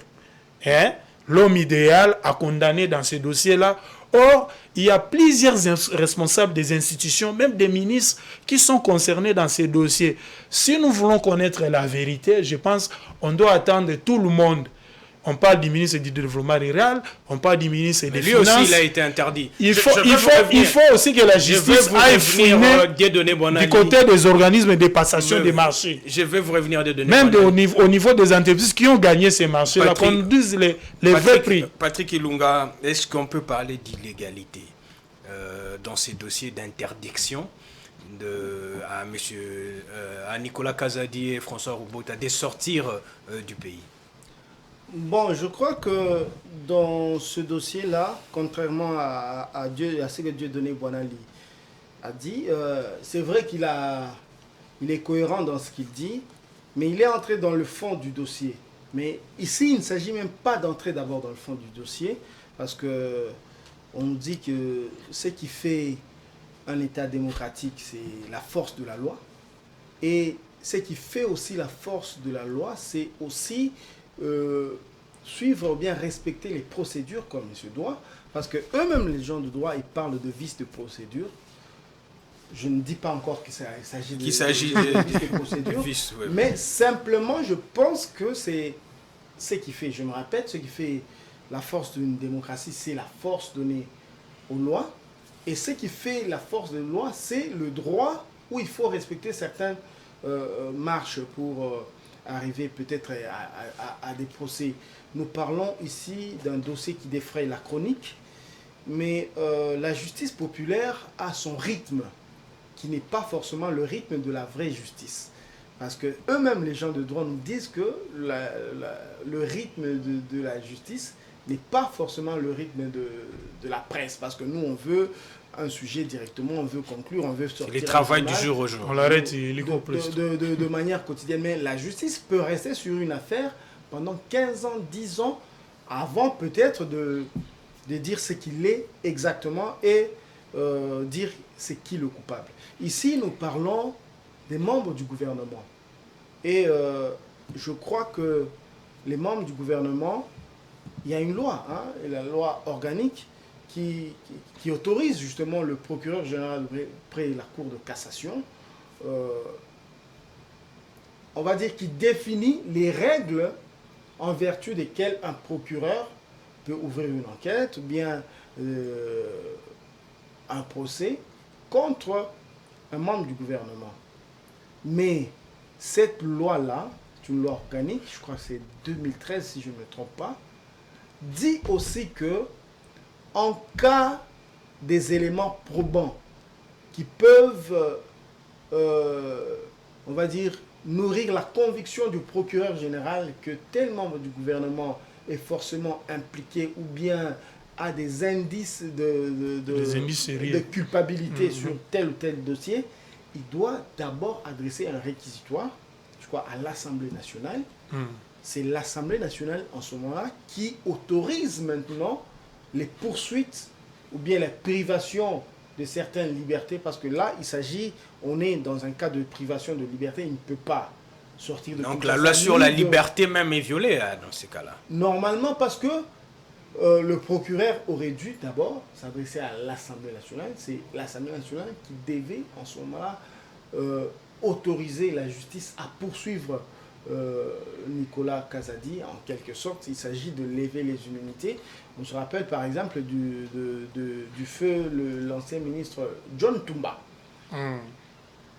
hein, l'homme idéal à condamner dans ces dossiers-là. Or, il y a plusieurs responsables des institutions, même des ministres, qui sont concernés dans ces dossiers. Si nous voulons connaître la vérité, je pense qu'on doit attendre tout le monde. On parle du ministre du Développement rural, on parle du ministre des Finances. Lui aussi, il a été interdit. Il faut aussi que la justice aille fouiner du côté des organismes de passation des marchés. Je vais vous revenir de donner. Même au niveau des entreprises qui ont gagné ces marchés-là, qu'on dise les vrais prix. Patrick Ilunga, est-ce qu'on peut parler d'illégalité? dans ces dossiers d'interdiction à Nicolas Kazadi et François Roubota de sortir du pays? Bon, je crois que dans ce dossier-là, contrairement à ce que Dieudonné Boinali a dit, c'est vrai qu'il est cohérent dans ce qu'il dit, mais il est entré dans le fond du dossier. Mais ici, il ne s'agit même pas d'entrer d'abord dans le fond du dossier, parce que on dit que ce qui fait un État démocratique, c'est la force de la loi. Et ce qui fait aussi la force de la loi, c'est aussi suivre ou bien respecter les procédures comme il se doit, parce que eux-mêmes, les gens de droit, ils parlent de vices de procédure. Je ne dis pas encore qu'il s'agit de vices de procédure, mais simplement, je pense que c'est ce qui fait, je me répète, ce qui fait la force d'une démocratie, c'est la force donnée aux lois. Et ce qui fait la force de la loi, c'est le droit où il faut respecter certaines marches pour arriver peut-être à des procès. Nous parlons ici d'un dossier qui défraye la chronique, mais la justice populaire a son rythme, qui n'est pas forcément le rythme de la vraie justice. Parce que eux-mêmes, les gens de droit, nous disent que le rythme de la justice n'est pas forcément le rythme de la presse. Parce que nous, on veut un sujet directement, on veut conclure, on veut sortir. C'est le travail du jour au jour. On l'arrête, il est complexe. De manière quotidienne. Mais la justice peut rester sur une affaire pendant 15 ans, 10 ans, avant peut-être de dire ce qu'il est exactement et dire c'est qui le coupable. Ici, nous parlons des membres du gouvernement. Et je crois que les membres du gouvernement, il y a une loi, la loi organique, qui autorise justement le procureur général près la Cour de cassation, on va dire qui définit les règles en vertu desquelles un procureur peut ouvrir une enquête ou bien un procès contre un membre du gouvernement. Mais cette loi-là, c'est une loi organique, je crois que c'est 2013 si je ne me trompe pas, dit aussi que en cas des éléments probants qui peuvent, on va dire, nourrir la conviction du procureur général que tel membre du gouvernement est forcément impliqué ou bien a des indices de culpabilité sur tel ou tel dossier, il doit d'abord adresser un réquisitoire, je crois, à l'Assemblée nationale. C'est l'Assemblée nationale, en ce moment-là, qui autorise maintenant les poursuites ou bien la privation de certaines libertés, parce que là, il s'agit, on est dans un cas de privation de liberté, il ne peut pas sortir de... Donc la loi sur la liberté même est violée dans ces cas-là. Normalement, parce que le procureur aurait dû d'abord s'adresser à l'Assemblée nationale. C'est l'Assemblée nationale qui devait, en ce moment-là, autoriser la justice à poursuivre Nicolas Kazadi. En quelque sorte, il s'agit de lever les immunités. On se rappelle par exemple du feu l'ancien ministre John Toumba.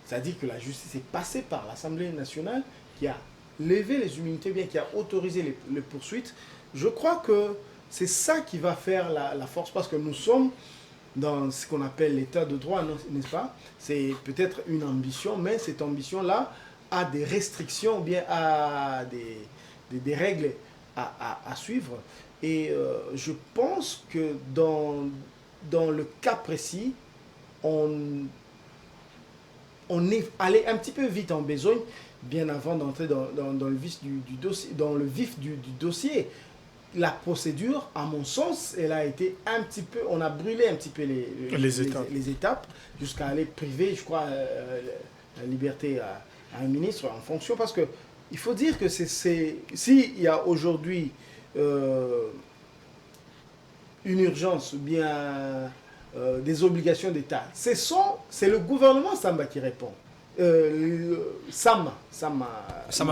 C'est-à-dire que la justice est passée par l'Assemblée nationale qui a levé les immunités, bien qui a autorisé les poursuites. Je crois que c'est ça qui va faire la force, parce que nous sommes dans ce qu'on appelle l'état de droit, n'est-ce pas? C'est peut-être une ambition, mais cette ambition-là a des restrictions, ou bien a des règles à suivre. Et je pense que dans le cas précis, on est allé un petit peu vite en besogne, bien avant d'entrer dans le vif du dossier. La procédure, à mon sens, elle a été un petit peu... On a brûlé un petit peu les étapes jusqu'à aller priver, je crois, la liberté à un ministre en fonction. Parce que il faut dire que s'il y a aujourd'hui une urgence ou bien des obligations d'État, c'est le gouvernement Samba qui répond. Sama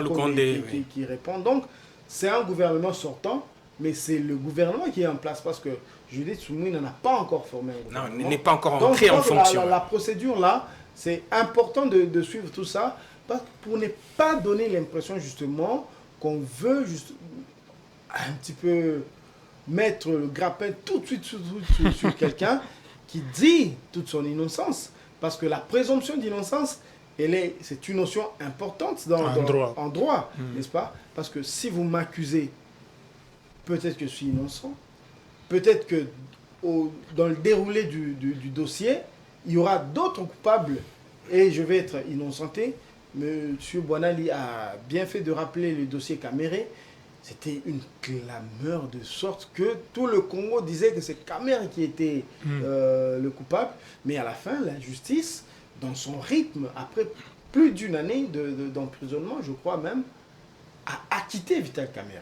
Lukonde qui répond. Donc, c'est un gouvernement sortant. Mais c'est le gouvernement qui est en place, parce que Judith Soumoui n'en a pas encore formé un gouvernement. Non, il n'est pas encore entré en fonction. La procédure là, c'est important de suivre tout ça, pour ne pas donner l'impression justement qu'on veut juste un petit peu mettre le grappin tout de suite sur quelqu'un qui dit toute son innocence. Parce que la présomption d'innocence, c'est une notion importante en droit, n'est-ce pas? Parce que si vous m'accusez, peut-être que je suis innocent, peut-être que dans le déroulé du dossier, il y aura d'autres coupables et je vais être innocenté. Monsieur Boinali a bien fait de rappeler le dossier Caméré. C'était une clameur de sorte que tout le Congo disait que c'est Caméré qui était le coupable. Mais à la fin, la justice, dans son rythme, après plus d'une année d'emprisonnement, je crois même, a acquitté Vital Caméré.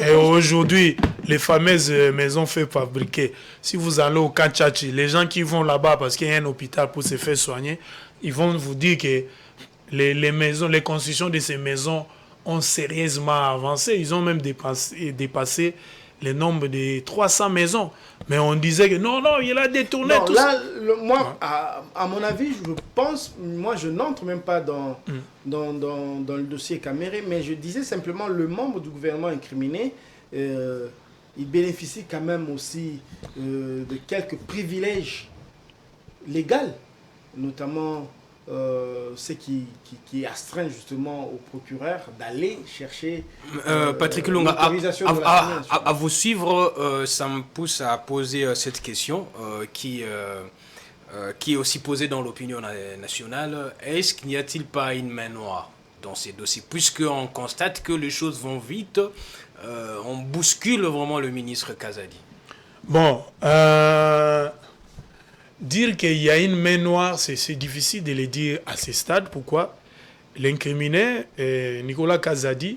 Et aujourd'hui, les fameuses maisons fait fabriquer, si vous allez au Kanchachi, les gens qui vont là-bas parce qu'il y a un hôpital pour se faire soigner, ils vont vous dire que les constructions de ces maisons ont sérieusement avancé. Ils ont même dépassé le nombre de 300 maisons. Mais on disait que non, il a détourné tout ça. Moi, à mon avis, je pense, moi je n'entre même pas dans le dossier Caméré, mais je disais simplement le membre du gouvernement incriminé, il bénéficie quand même aussi de quelques privilèges légaux, notamment ce qui astreint justement au procureur d'aller chercher Patrick Lunga, à vous suivre, ça me pousse à poser cette question qui est aussi posée dans l'opinion nationale. Est-ce qu'il n'y a-t-il pas une main noire dans ces dossiers? Puisqu'on constate que les choses vont vite, on bouscule vraiment le ministre Kazadi. Bon, dire qu'il y a une main noire, c'est difficile de le dire à ce stade. Pourquoi? L'incriminé, Nicolas Kazadi,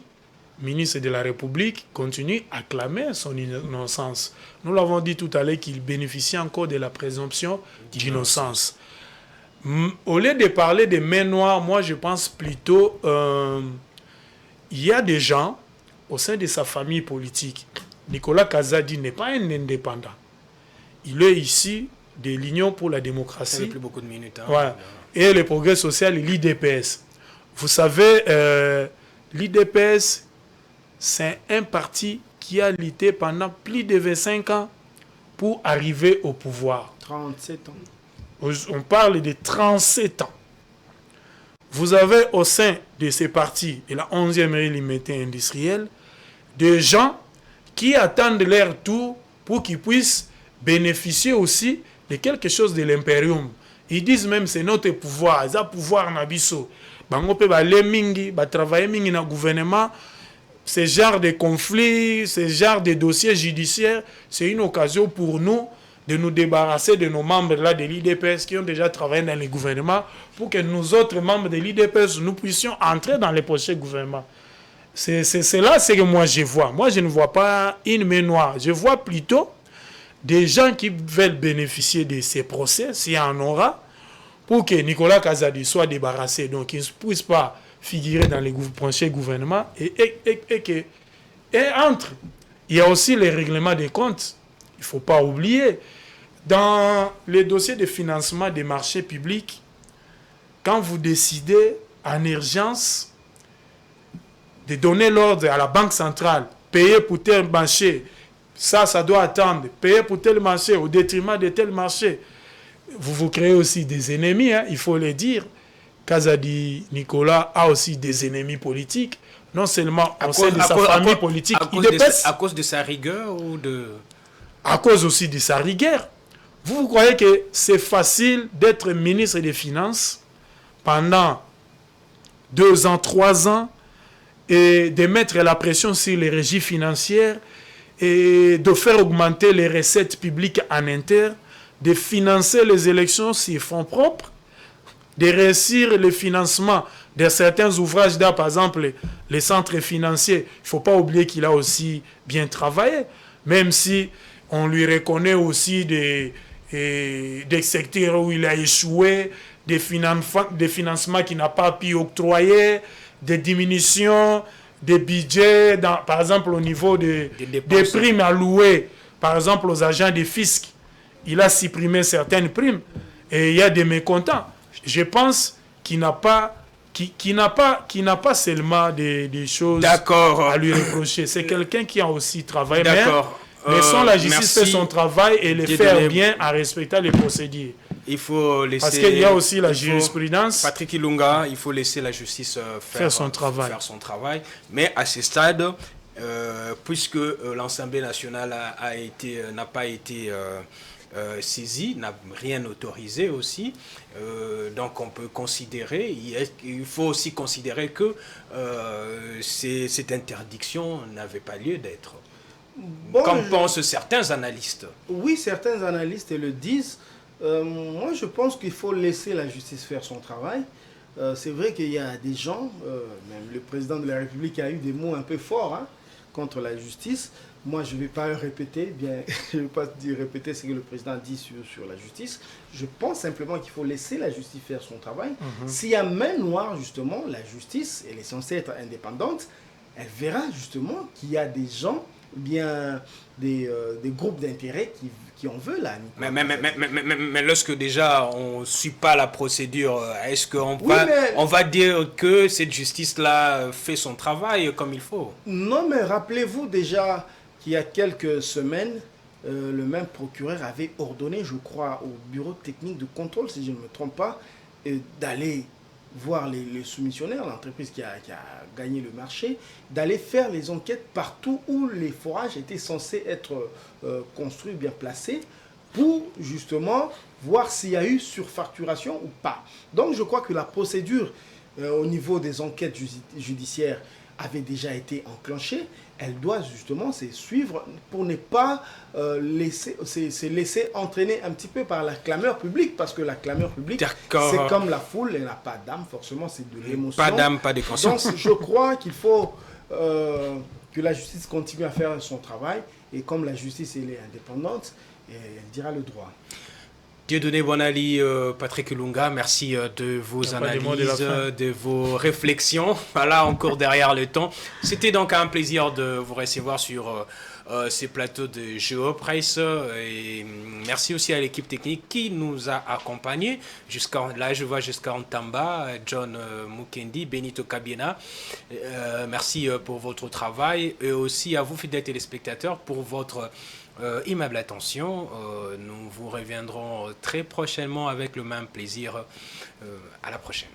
ministre de la République, continue à clamer son innocence. Nous l'avons dit tout à l'heure qu'il bénéficie encore de la présomption d'innocence. Au lieu de parler de main noire, moi je pense plutôt il y a des gens au sein de sa famille politique. Nicolas Kazadi n'est pas un indépendant. Il est ici de l'Union pour la démocratie. Ça fait plus beaucoup de minutes. Ouais. Et le progrès social, l'IDPS. Vous savez, l'IDPS, c'est un parti qui a lutté pendant plus de 25 ans pour arriver au pouvoir. 37 ans. On parle de 37 ans. Vous avez au sein de ces partis, de la 11e limité industrielle, des gens qui attendent leur tour pour qu'ils puissent bénéficier aussi de quelque chose de l'impérium. Ils disent même que c'est notre pouvoir. Ils ont pouvoir na biso. Bango pe ba le mingi, ba travailler mingi na gouvernement. Ce genre de conflits, ce genre de dossiers judiciaires, c'est une occasion pour nous de nous débarrasser de nos membres là de l'IDPS qui ont déjà travaillé dans les gouvernements pour que nous autres membres de l'IDPS, nous puissions entrer dans les prochains gouvernements. C'est là ce que moi je vois. Moi, je ne vois pas une main noire. Je vois plutôt des gens qui veulent bénéficier de ces procès, s'il y en aura, pour que Nicolas Kazadi soit débarrassé, donc qu'il ne puisse pas figurer dans les prochains gouvernements. Et entre, il y a aussi les règlements des comptes. Il ne faut pas oublier, dans les dossiers de financement des marchés publics, quand vous décidez en urgence de donner l'ordre à la Banque centrale, payer pour tel marché, ça doit attendre, payer pour tel marché au détriment de tel marché. Vous créez aussi des ennemis, hein, il faut le dire. Kazadi Nicolas a aussi des ennemis politiques, non seulement au sein de sa famille politique. À cause de sa rigueur ou de... À cause aussi de sa rigueur. Vous croyez que c'est facile d'être ministre des Finances pendant 2 ans, 3 ans et de mettre la pression sur les régies financières et de faire augmenter les recettes publiques en interne, de financer les élections sur fonds propres, de réussir le financement de certains ouvrages d'art, par exemple les centres financiers. Il ne faut pas oublier qu'il a aussi bien travaillé, même si on lui reconnaît aussi des secteurs où il a échoué, des financements qu'il n'a pas pu octroyer, des diminutions des budgets, par exemple au niveau des primes allouées, par exemple aux agents des fiscs. Il a supprimé certaines primes et il y a des mécontents. Je pense qu'il n'a pas seulement des choses à lui reprocher. C'est quelqu'un qui a aussi travaillé. D'accord. Laissons la justice faire son travail et le faire bien en respectant les procédures. Il faut laisser... Parce qu'il y a aussi la jurisprudence. Patrick Ilunga, il faut laisser la justice faire son travail. Mais à ce stade, puisque l'Assemblée nationale n'a pas été saisie, n'a rien autorisé aussi, donc on peut considérer, il faut aussi considérer que cette interdiction n'avait pas lieu d'être. Bon, comme pensent certains analystes. Oui, certains analystes le disent. Moi, je pense qu'il faut laisser la justice faire son travail. C'est vrai qu'il y a des gens, même le président de la République a eu des mots un peu forts contre la justice. Moi, je ne vais pas répéter, je ne vais pas répéter ce que le président dit sur la justice. Je pense simplement qu'il faut laisser la justice faire son travail. S'il y a main noire, justement, la justice, elle est censée être indépendante, elle verra justement qu'il y a des gens, des groupes d'intérêt qui en veulent. Mais lorsque déjà on ne suit pas la procédure, est-ce qu'on on va dire que cette justice-là fait son travail comme il faut? Non, mais rappelez-vous déjà qu'il y a quelques semaines, le même procureur avait ordonné, je crois, au bureau technique de contrôle, si je ne me trompe pas, d'aller voir les soumissionnaires, l'entreprise qui a gagné le marché, d'aller faire les enquêtes partout où les forages étaient censés être construits, bien placés, pour justement voir s'il y a eu surfacturation ou pas. Donc je crois que la procédure au niveau des enquêtes judiciaires avait déjà été enclenchée. Elle doit justement se suivre pour ne pas se laisser entraîner un petit peu par la clameur publique, parce que la clameur publique, c'est comme la foule, elle n'a pas d'âme, forcément c'est de l'émotion. Pas d'âme, pas de conscience. Donc je crois qu'il faut que la justice continue à faire son travail, et comme la justice elle est indépendante, elle dira le droit. Dieudonné Bonali, Patrick Ilunga, merci de vos analyses, de vos réflexions. Voilà, encore derrière le temps. C'était donc un plaisir de vous recevoir sur ces plateaux de Géopresse. Et merci aussi à l'équipe technique qui nous a accompagnés. Là, je vois jusqu'à Ntamba, John Mukendi, Benito Kabiena. Merci pour votre travail, et aussi à vous, fidèles téléspectateurs, pour votre aimable attention. Nous vous reviendrons très prochainement avec le même plaisir. À la prochaine.